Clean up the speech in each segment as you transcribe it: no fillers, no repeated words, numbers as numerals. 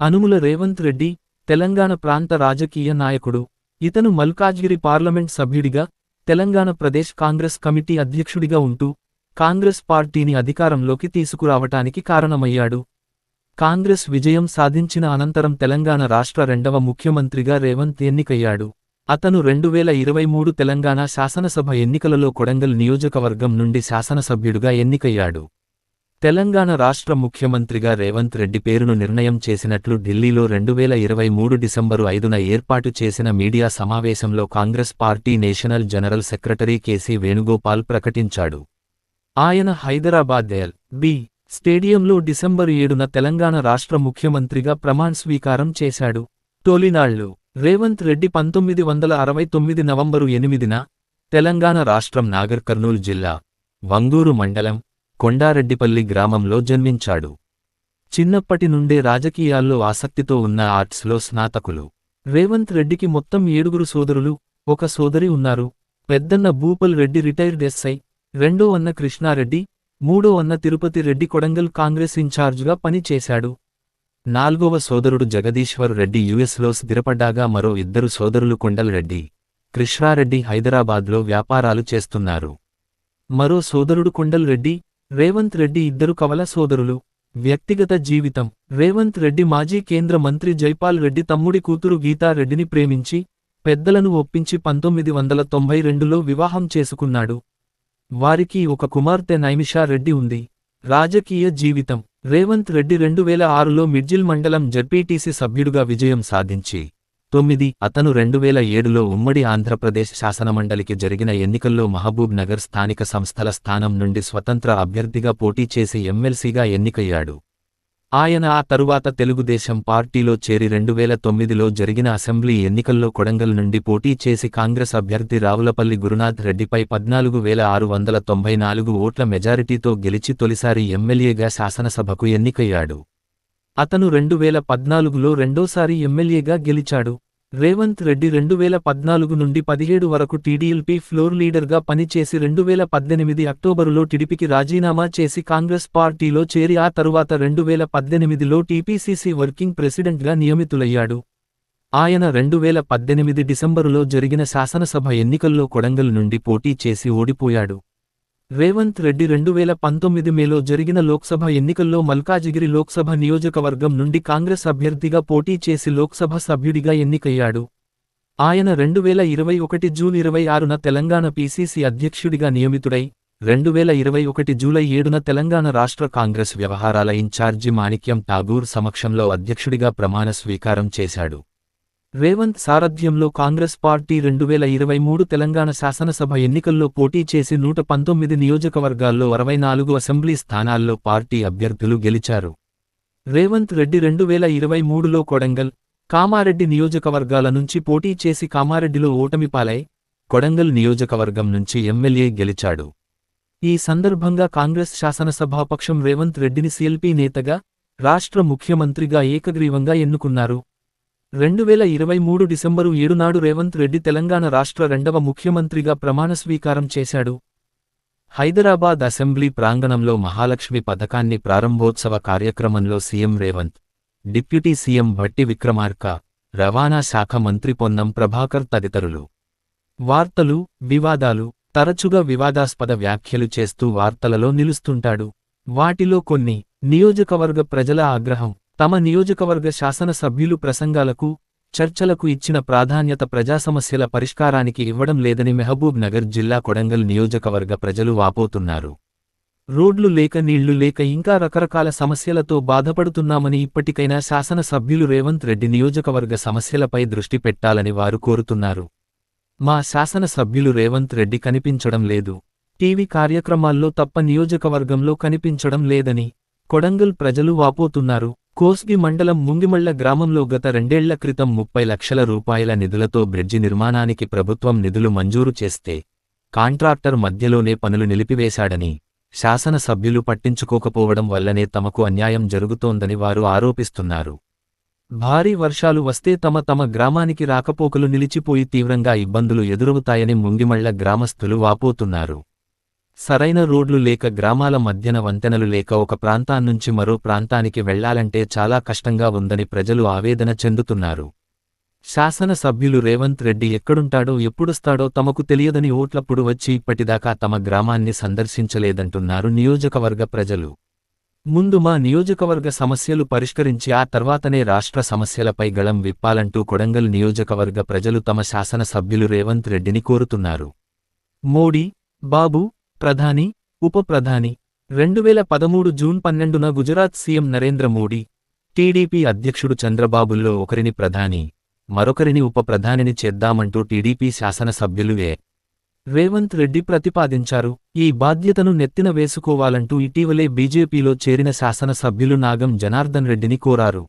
అనుముల రేవంత్ రెడ్డి తెలంగాణ ప్రాంత రాజకీయ నాయకుడు. ఇతను మల్కాజ్గిరి పార్లమెంట్ సభ్యుడిగా, తెలంగాణ ప్రదేశ్ కాంగ్రెస్ కమిటీ అధ్యక్షుడిగా ఉంటూ కాంగ్రెస్ పార్టీని అధికారంలోకి తీసుకురావటానికి కారణమయ్యాడు. కాంగ్రెస్ విజయం సాధించిన అనంతరం తెలంగాణ రాష్ట్ర రెండవ ముఖ్యమంత్రిగా రేవంత్ ఎన్నికయ్యాడు. అతను 2023 తెలంగాణ శాసనసభ ఎన్నికలలో కొడంగల్ నియోజకవర్గం నుండి శాసనసభ్యుడిగా ఎన్నికయ్యాడు. తెలంగాణ రాష్ట్ర ముఖ్యమంత్రిగా రేవంత్ రెడ్డి పేరును నిర్ణయం చేసినట్లు ఢిల్లీలో 2023 డిసెంబరు 5న ఏర్పాటు చేసిన మీడియా సమావేశంలో Congress party national general secretary K C Venugopal ప్రకటించాడు. ఆయన హైదరాబాద్ ఎల్.బి. స్టేడియంలో డిసెంబరు 7న తెలంగాణ రాష్ట్ర ముఖ్యమంత్రిగా ప్రమాణ స్వీకారం చేశాడు. తొలినాళ్లు రేవంత్ రెడ్డి 1969 నవంబరు 8న తెలంగాణ రాష్ట్రం నాగర్ కర్నూల్ జిల్లా వంగూరు మండలం కొండారెడ్డిపల్లి గ్రామంలో జన్మించాడు. చిన్నప్పటి నుండే రాజకీయాల్లో ఆసక్తితో ఉన్న ఆర్ట్స్లో స్నాతకులు. రేవంత్ రెడ్డికి మొత్తం 7 సోదరులు, ఒక సోదరి ఉన్నారు. పెద్దన్న భూపల్ రెడ్డి రిటైర్డ్ ఎస్ఐ, రెండో అన్న కృష్ణారెడ్డి, మూడో అన్న తిరుపతి రెడ్డి కొడంగల్ కాంగ్రెస్ ఇన్ఛార్జ్గా పనిచేశాడు. నాల్గవ సోదరుడు జగదీశ్వర్ రెడ్డి యుఎస్లో స్థిరపడ్డాగా మరో 2 సోదరులు కొండల్ రెడ్డి, కృష్ణారెడ్డి హైదరాబాద్లో వ్యాపారాలు చేస్తున్నారు. మరో సోదరుడు కొండల్ రెడ్డి, రేవంత్ రెడ్డి 2 కవల సోదరులు. వ్యక్తిగత జీవితం. రేవంత్ రెడ్డి మాజీ కేంద్ర మంత్రి జైపాల్ రెడ్డి తమ్ముడి కూతురు గీతారెడ్డిని ప్రేమించి, పెద్దలను ఒప్పించి 1992లో వివాహం చేసుకున్నాడు. వారికి ఒక కుమార్తె నైమిషా రెడ్డి ఉంది. రాజకీయ జీవితం. రేవంత్ రెడ్డి 2006లో మిడ్జిల్ మండలం జడ్పీటీసీ సభ్యుడుగా విజయం సాధించి, అతను 2007లో ఉమ్మడి ఆంధ్రప్రదేశ్ శాసనమండలికి జరిగిన ఎన్నికల్లో మహబూబ్ నగర్ స్థానిక సంస్థల స్థానం నుండి స్వతంత్ర అభ్యర్థిగా పోటీ చేసి ఎమ్మెల్సీగా ఎన్నికయ్యాడు. ఆయన ఆ తరువాత తెలుగుదేశం పార్టీలో చేరి 2009లో జరిగిన అసెంబ్లీ ఎన్నికల్లో కొడంగల్ నుండి పోటీ చేసి కాంగ్రెస్ అభ్యర్థి రావులపల్లి గురునాథ్ రెడ్డిపై 14,694 ఓట్ల మెజారిటీతో గెలిచి తొలిసారి ఎమ్మెల్యేగా శాసనసభకు ఎన్నికయ్యాడు. అతను 2014లో రెండోసారి ఎమ్మెల్యేగా గెలిచాడు. రేవంత్ రెడ్డి 2014 నుండి 17 వరకు టీడీఎల్పీ ఫ్లోర్ లీడర్గా పనిచేసి 2018 అక్టోబరులో టీడీపీకి రాజీనామా చేసి కాంగ్రెస్ పార్టీలో చేరి ఆ తరువాత 2018లో టీపీసీసీ వర్కింగ్ ప్రెసిడెంట్గా నియమితులయ్యాడు. ఆయన 2018 డిసెంబరులో జరిగిన శాసనసభ ఎన్నికల్లో కొడంగల్ నుండి పోటీ చేసి ఓడిపోయాడు. రేవంత్ రెడ్డి 2019 మేలో జరిగిన లోక్సభ ఎన్నికల్లో మల్కాజిగిరి లోక్సభ నియోజకవర్గం నుండి కాంగ్రెస్ అభ్యర్థిగా పోటీ చేసి లోక్సభ సభ్యుడిగా ఎన్నికయ్యాడు. ఆయన 2021 జూన్ 26న తెలంగాణ పీసీసీ అధ్యక్షుడిగా నియమితుడై, 2021 జూలై 7న తెలంగాణ రాష్ట్ర కాంగ్రెస్ వ్యవహారాల ఇన్ఛార్జి మాణిక్యం ఠాగూర్ సమక్షంలో అధ్యక్షుడిగా ప్రమాణ స్వీకారం చేశాడు. రేవంత్ సారథ్యంలో కాంగ్రెస్ పార్టీ 2023 తెలంగాణ శాసనసభ ఎన్నికల్లో పోటీ చేసి 119 నియోజకవర్గాల్లో 64 అసెంబ్లీ స్థానాల్లో పార్టీ అభ్యర్థులు గెలిచారు. రేవంత్ రెడ్డి 2023లో కొడంగల్, కామారెడ్డి నియోజకవర్గాల నుంచి పోటీ చేసి కామారెడ్డిలో ఓటమిపాలై, కొడంగల్ నియోజకవర్గం నుంచి ఎమ్మెల్యే గెలిచాడు. ఈ సందర్భంగా కాంగ్రెస్ శాసనసభాపక్షం రేవంత్ రెడ్డిని సీఎల్పీ నేతగా, రాష్ట్ర ముఖ్యమంత్రిగా ఏకగ్రీవంగా ఎన్నుకున్నారు. 2023 డిసెంబరు 7 నాడు రేవంత్ రెడ్డి తెలంగాణ రాష్ట్ర రెండవ ముఖ్యమంత్రిగా ప్రమాణ స్వీకారం చేశాడు. హైదరాబాద్ అసెంబ్లీ ప్రాంగణంలో మహాలక్ష్మి పథకాన్ని ప్రారంభోత్సవ కార్యక్రమంలో CM Revanth, deputy CM Bhatti Vikramarka, రవాణా శాఖ మంత్రి పొన్నం ప్రభాకర్ తదితరులు. వార్తలు, వివాదాలు. తరచుగా వివాదాస్పద వ్యాఖ్యలు చేస్తూ వార్తలలో నిలుస్తుంటాడు. వాటిలో కొన్ని. నియోజకవర్గ ప్రజల ఆగ్రహం. తమ నియోజకవర్గ శాసన సభ్యులు ప్రసంగాలకు, చర్చలకు ఇచ్చిన ప్రాధాన్యత ప్రజా సమస్యల పరిష్కారానికి ఇవ్వడం లేదని మహబూబ్ నగర్ జిల్లా కొడంగల్ నియోజకవర్గ ప్రజలు వాపోతున్నారు. రోడ్లు లేక, నీళ్లు లేక, ఇంకా రకరకాల సమస్యలతో బాధపడుతున్నామని ఇప్పటికైనా శాసన సభ్యులు రేవంత్ రెడ్డి నియోజకవర్గ సమస్యలపై దృష్టి పెట్టాలని వారు కోరుతున్నారు. మా శాసన సభ్యులు రేవంత్ రెడ్డి కనిపించడం లేదు. టీవీ కార్యక్రమాల్లో తప్ప నియోజకవర్గంలో కనిపించడం లేదని కొడంగల్ ప్రజలు వాపోతున్నారు. కోస్గి మండలం ముంగిమళ్ల గ్రామంలో గత 2 ఏళ్ల క్రితం 30 లక్షల రూపాయల నిధులతో బ్రిడ్జి నిర్మాణానికి ప్రభుత్వం నిధులు మంజూరు చేస్తే, కాంట్రాక్టర్ మధ్యలోనే పనులు నిలిపివేశాడని, శాసన సభ్యులు పట్టించుకోకపోవడం వల్లనే తమకు అన్యాయం జరుగుతోందని వారు ఆరోపిస్తున్నారు. భారీ వర్షాలు వస్తే తమ గ్రామానికి రాకపోకలు నిలిచిపోయి తీవ్రంగా ఇబ్బందులు ఎదురవుతాయని ముంగిమళ్ల గ్రామస్తులు వాపోతున్నారు. సరైన రోడ్లు లేక గ్రామాల మధ్యన వంతెనలు లేక ఒక ప్రాంతాన్నుంచి మరో ప్రాంతానికి వెళ్లాలంటే చాలా కష్టంగా ఉందని ప్రజలు ఆవేదన చెందుతున్నారు. శాసనసభ్యులు రేవంత్ రెడ్డి ఎక్కడుంటాడో ఎప్పుడొస్తాడో తమకు తెలియదని ఓట్లప్పుడు వచ్చి ఇప్పటిదాకా తమ గ్రామాన్ని సందర్శించలేదంటున్నారు నియోజకవర్గ ప్రజలు. ముందు మా నియోజకవర్గ సమస్యలు పరిష్కరించి ఆ తర్వాతనే రాష్ట్ర సమస్యలపై గళం విప్పాలంటూ కొడంగల్ నియోజకవర్గ ప్రజలు తమ శాసనసభ్యులు రేవంత్ రెడ్డిని కోరుతున్నారు. మోడీ, బాబు, ప్రధాని, ఉప ప్రధాని 2013 జూన్ 12న గుజరాత్ సీఎం నరేంద్ర మోడీ, టీడీపీ అధ్యక్షుడు చంద్రబాబుల్లో ఒకరిని ప్రధాని, మరొకరిని ఉప ప్రధానిని చేద్దామంటూ టీడీపీ శాసనసభ్యులు రేవంత్ రెడ్డి ప్రతిపాదించారు. ఈ బాధ్యతను నెత్తిన వేసుకోవాలంటూ ఇటీవలే బీజేపీలో చేరిన శాసనసభ్యులు నాగం జనార్దన్ రెడ్డిని కోరారు.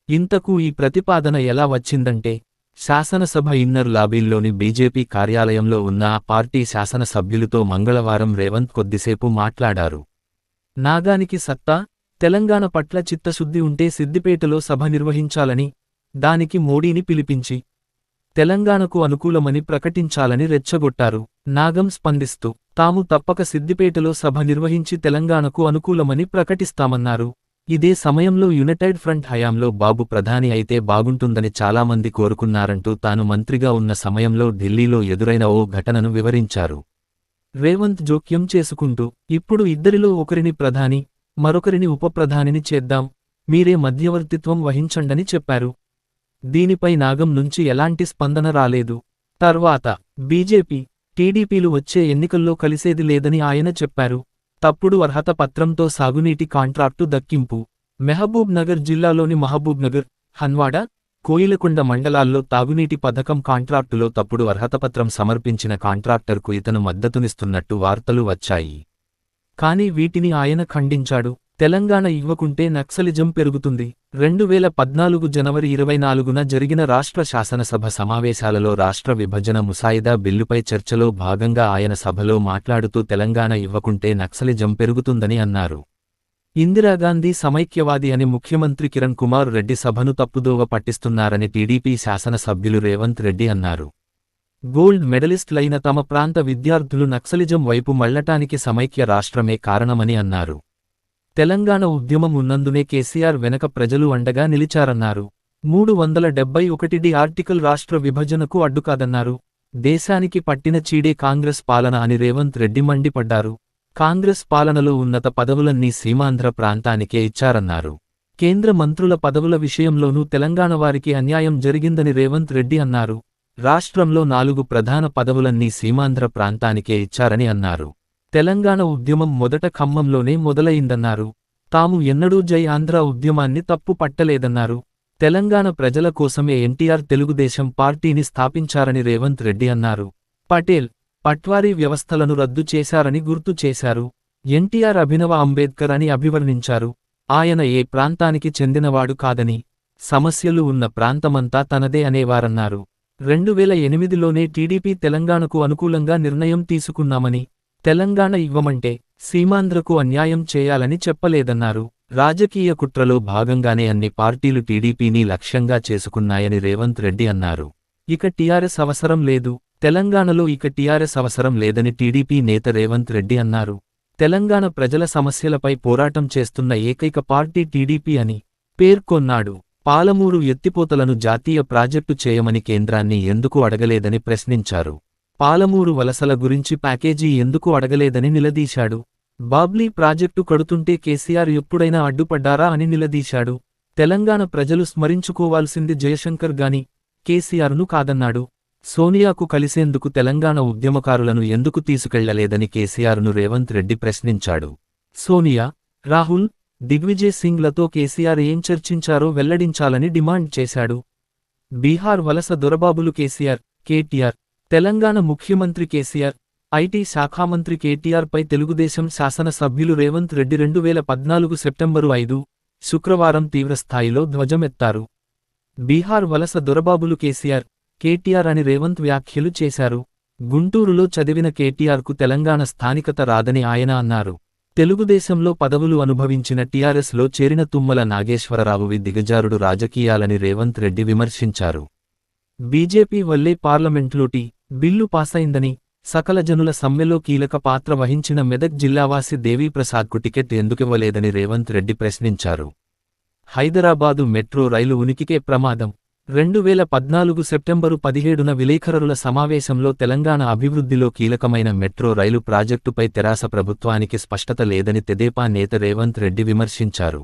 ఇంతకు ఈ ప్రతిపాదన ఎలా వచ్చిందంటే, శాసనసభ ఇన్నర్ లాబీల్లోని బీజేపీ కార్యాలయంలో ఉన్న ఆ పార్టీ శాసనసభ్యులతో మంగళవారం రేవంత్ కొద్దిసేపు మాట్లాడారు. నాగానికి సత్తా, తెలంగాణ పట్ల చిత్తశుద్ధి ఉంటే సిద్దిపేటలో సభ నిర్వహించాలని, దానికి మోడీని పిలిపించి తెలంగాణకు అనుకూలమని ప్రకటించాలని రెచ్చగొట్టారు. నాగం స్పందిస్తూ, తాము తప్పక సిద్దిపేటలో సభ నిర్వహించి తెలంగాణకు అనుకూలమని ప్రకటిస్తామన్నారు. ఇదే సమయంలో యునైటెడ్ ఫ్రంట్ హయాంలో బాబు ప్రధాని అయితే బాగుంటుందని చాలామంది కోరుకున్నారంటూ తాను మంత్రిగా ఉన్న సమయంలో ఢిల్లీలో ఎదురైన ఓ ఘటనను వివరించారు. రేవంత్ జోక్యం చేసుకుంటూ, ఇప్పుడు ఇద్దరిలో ఒకరిని ప్రధాని, మరొకరిని ఉప ప్రధానిని చేద్దాం, మీరే మధ్యవర్తిత్వం వహించండని చెప్పారు. దీనిపై నాగం నుంచి ఎలాంటి స్పందన రాలేదు. తర్వాత బీజేపీ, టీడీపీలు వచ్చే ఎన్నికల్లో కలిసేది లేదని ఆయన చెప్పారు. తప్పుడు అర్హత పత్రంతో సాగునీటి కాంట్రాక్టు దక్కింపు. మెహబూబ్ నగర్ జిల్లాలోని మహబూబ్ నగర్, హన్వాడ, కోయిలకొండ మండలాల్లో తాగునీటి పథకం కాంట్రాక్టులో తప్పుడు అర్హతపత్రం సమర్పించిన కాంట్రాక్టర్కు ఇతను మద్దతునిస్తున్నట్టు వార్తలు వచ్చాయి. కానీ వీటిని ఆయన ఖండించాడు. తెలంగాణ ఇవ్వకుంటే నక్సలిజం పెరుగుతుంది. 2014 జనవరి 24న జరిగిన రాష్ట్ర శాసనసభ సమావేశాలలో రాష్ట్ర విభజన ముసాయిదా బిల్లుపై చర్చలో భాగంగా ఆయన సభలో మాట్లాడుతూ తెలంగాణ ఇవ్వకుంటే నక్సలిజం పెరుగుతుందని అన్నారు. ఇందిరాగాంధీ సమైక్యవాది అని ముఖ్యమంత్రి కిరణ్ కుమార్ రెడ్డి సభను తప్పుదోవ పట్టిస్తున్నారని టీడీపీ శాసనసభ్యులు రేవంత్ రెడ్డి అన్నారు. గోల్డ్ మెడలిస్టులైన తమ ప్రాంత విద్యార్థులు నక్సలిజం వైపు మళ్లటానికి సమైక్య రాష్ట్రమే కారణమని అన్నారు. తెలంగాణ ఉద్యమం ఉన్నందునే కేసీఆర్ వెనక ప్రజలు అండగా నిలిచారన్నారు. 371డి ఆర్టికల్ రాష్ట్ర విభజనకు అడ్డుకాదన్నారు. దేశానికి పట్టిన చీడే కాంగ్రెస్ పాలన అని రేవంత్ రెడ్డి మండిపడ్డారు. కాంగ్రెస్ పాలనలో ఉన్నత పదవులన్నీ సీమాంధ్ర ప్రాంతానికే ఇచ్చారన్నారు. కేంద్ర మంత్రుల పదవుల విషయంలోనూ తెలంగాణ వారికి అన్యాయం జరిగిందని రేవంత్ రెడ్డి అన్నారు. రాష్ట్రంలో 4 ప్రధాన పదవులన్నీ సీమాంధ్ర ప్రాంతానికే ఇచ్చారని అన్నారు. తెలంగాణ ఉద్యమం మొదట ఖమ్మంలోనే మొదలయిందన్నారు. తాము ఎన్నడూ జై ఆంధ్ర ఉద్యమాన్ని తప్పు పట్టలేదన్నారు. తెలంగాణ ప్రజల కోసమే ఎన్టీఆర్ తెలుగుదేశం పార్టీని స్థాపించారని రేవంత్ రెడ్డి అన్నారు. పటేల్, పట్వారీ వ్యవస్థలను రద్దు చేశారని గుర్తు చేశారు. ఎన్టీఆర్ అభినవ అంబేద్కర్ అని అభివర్ణించారు. ఆయన ఏ ప్రాంతానికి చెందినవాడు కాదని, సమస్యలు ఉన్న ప్రాంతమంతా తనదే అనేవారన్నారు. 2008లోనే టీడీపీ తెలంగాణకు అనుకూలంగా నిర్ణయం తీసుకున్నామని, తెలంగాణ ఇవ్వమంటే సీమాంధ్రకు అన్యాయం చేయాలని చెప్పలేదన్నారు. రాజకీయ కుట్రలో భాగంగానే అన్ని పార్టీలు టీడీపీని లక్ష్యంగా చేసుకున్నాయని రేవంత్ రెడ్డి అన్నారు. ఇక టీఆర్ఎస్ అవసరం లేదు, తెలంగాణలో ఇక టీఆర్ఎస్ అవసరం లేదని టీడీపీ నేత రేవంత్ రెడ్డి అన్నారు. తెలంగాణ ప్రజల సమస్యలపై పోరాటం చేస్తున్న ఏకైక పార్టీ టీడీపీ అని పేర్కొన్నాడు. పాలమూరు ఎత్తిపోతలను జాతీయ ప్రాజెక్టు చేయమని కేంద్రాన్ని ఎందుకు అడగలేదని ప్రశ్నించారు. పాలమూరు వలసల గురించి ప్యాకేజీ ఎందుకు అడగలేదని నిలదీశాడు. బాబ్లీ ప్రాజెక్టు కడుతుంటే కేసీఆర్ ఎప్పుడైనా అడ్డుపడ్డారా అని నిలదీశాడు. తెలంగాణ ప్రజలు స్మరించుకోవాల్సింది జయశంకర్ గాని కేసీఆర్ను కాదన్నాడు. సోనియాకు కలిసేందుకు తెలంగాణ ఉద్యమకారులను ఎందుకు తీసుకెళ్లలేదని కేసీఆర్ను రేవంత్ రెడ్డి ప్రశ్నించాడు. సోనియా, రాహుల్, దిగ్విజయ్ సింగ్లతో కేసీఆర్ ఏం చర్చించారో వెల్లడించాలని డిమాండ్ చేశాడు. బీహార్ వలస దొరబాబులు కేటీఆర్, తెలంగాణ ముఖ్యమంత్రి కేసీఆర్, ఐటీ శాఖామంత్రి కేటీఆర్పై తెలుగుదేశం శాసనసభ్యులు రేవంత్ రెడ్డి 2014 సెప్టెంబరు 5, శుక్రవారం తీవ్రస్థాయిలో ధ్వజమెత్తారు. బీహార్ వలస దొరబాబులు కేటీఆర్ అని రేవంత్ వ్యాఖ్యలు చేశారు. గుంటూరులో చదివిన కేటీఆర్కు తెలంగాణ స్థానికత రాదని ఆయన అన్నారు. తెలుగుదేశంలో పదవులు అనుభవించిన టీఆర్ఎస్లో చేరిన తుమ్మల నాగేశ్వరరావువి దిగజారుడు రాజకీయాలని రేవంత్ రెడ్డి విమర్శించారు. బీజేపీ వల్లే పార్లమెంట్లో బిల్లు పాసైందని, సకల జనుల సమ్మెలో కీలక పాత్ర వహించిన మెదక్ జిల్లావాసి దేవీప్రసాద్కు టికెట్ ఎందుకివ్వలేదని రేవంత్ రెడ్డి ప్రశ్నించారు. హైదరాబాదు మెట్రో రైలు ఉనికికే ప్రమాదం. 2014 సెప్టెంబరు 17న విలేఖరుల సమావేశంలో తెలంగాణ అభివృద్ధిలో కీలకమైన మెట్రో రైలు ప్రాజెక్టుపై తెరాస ప్రభుత్వానికి స్పష్టత లేదని తెదేపా నేత రేవంత్ రెడ్డి విమర్శించారు.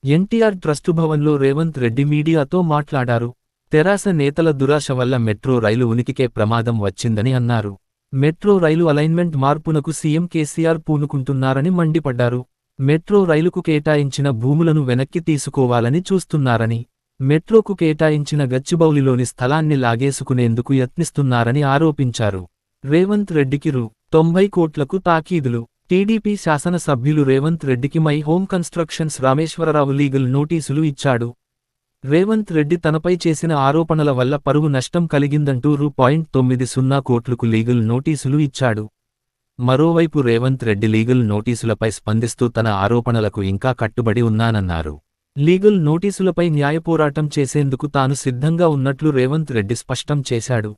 ఎన్టీఆర్ ట్రస్టు భవన్లో రేవంత్ రెడ్డి మీడియాతో మాట్లాడారు. తెరాస నేతల దురాశ వల్ల మెట్రో రైలు ఉనికికే ప్రమాదం వచ్చిందని అన్నారు. మెట్రో రైలు అలైన్మెంట్ మార్పునకు సీఎం కేసీఆర్ పూనుకుంటున్నారని మండిపడ్డారు. మెట్రో రైలుకు కేటాయించిన భూములను వెనక్కి తీసుకోవాలని చూస్తున్నారని, మెట్రోకు కేటాయించిన గచ్చిబౌలిలోని స్థలాన్ని లాగేసుకునేందుకు యత్నిస్తున్నారని ఆరోపించారు. రేవంత్ రెడ్డికి రూ. 90 కోట్లకు తాకీదులు. టీడీపీ శాసనసభ్యులు రేవంత్ రెడ్డికి my home constructions Rameshwar Rao legal నోటీసులు ఇచ్చాడు. రేవంత్ రెడ్డి తనపై చేసిన ఆరోపణల వల్ల పరువు నష్టం కలిగిందంటూ రూ. 90 కోట్లకు లీగల్ నోటీసులు ఇచ్చాడు. మరోవైపు రేవంత్ రెడ్డి లీగల్ నోటీసులపై స్పందిస్తూ తన ఆరోపణలకు ఇంకా కట్టుబడి ఉన్నానన్నారు. లీగల్ నోటీసులపై న్యాయపోరాటం చేసేందుకు తాను సిద్ధంగా ఉన్నట్లు రేవంత్ రెడ్డి స్పష్టం చేశాడు.